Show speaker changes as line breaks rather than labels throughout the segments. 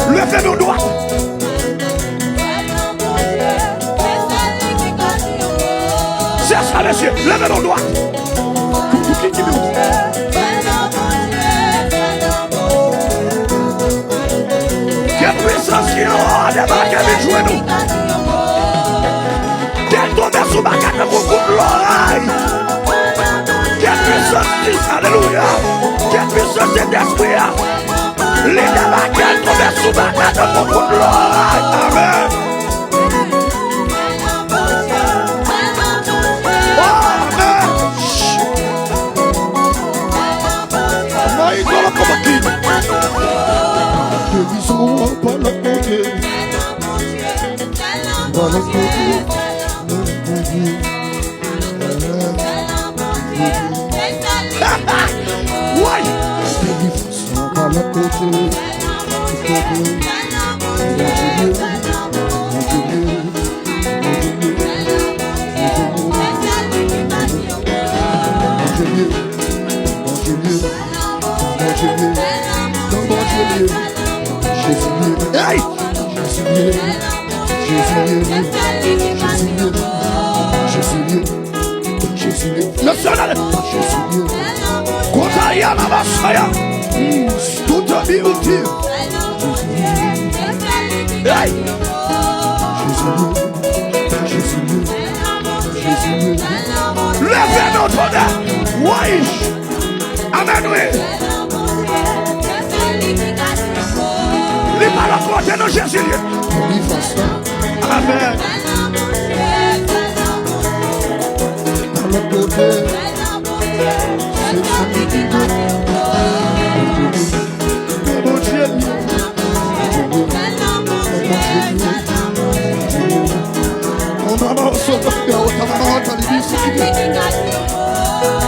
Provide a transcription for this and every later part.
Levez nos doigts. C'est ça, messieurs. Levez nos doigts. Quelle puissance qui a débarqué avec nous. Quelle tombe sous ma carte pour couper l'oreille. Quelle puissance qui, alléluia. Quelle puissance cet esprit. Les débarqués tombent sous ma carte pour couper l'oreille. Amen. Tout a mis au tir. Levez notre dame. Oui. Amen. Oui. Les paroles de nos Jésus. Amen.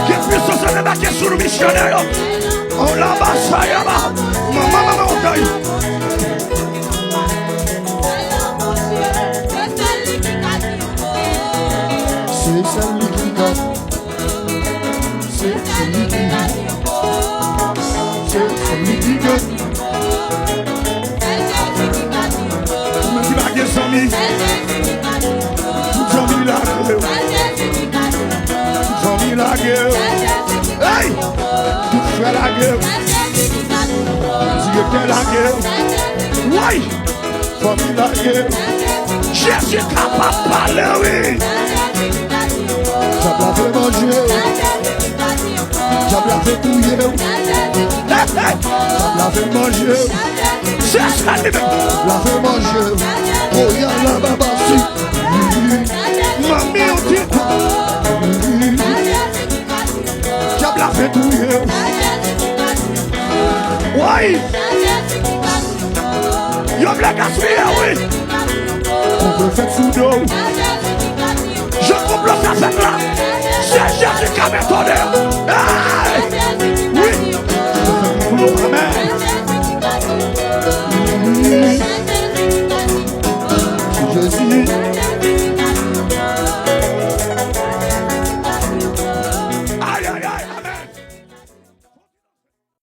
Quelle puissance est débarquée sur le missionnaire. On l'a bassé. Maman, on taille. C'est celui qui gagne. C'est celui qui gagne. C'est celui qui gagne. Je me dis baguette sans mi. Sans mi la gueule. Sans mi la gueule. Hey! Tu fais la gueule. Tu fais la gueule. Oui! Sans mi la gueule. Jésus capable de parler, oui! J'aime la fait manger. J'aime la fait touiller. J'aime la fait manger. C'est ça, les mecs. La fait manger. Oh, y'a la babassi. Mamie, on dit quoi? J'aime la fait touiller. Oui. Y'aime la gaspiller, oui. On peut faire sous d'eau.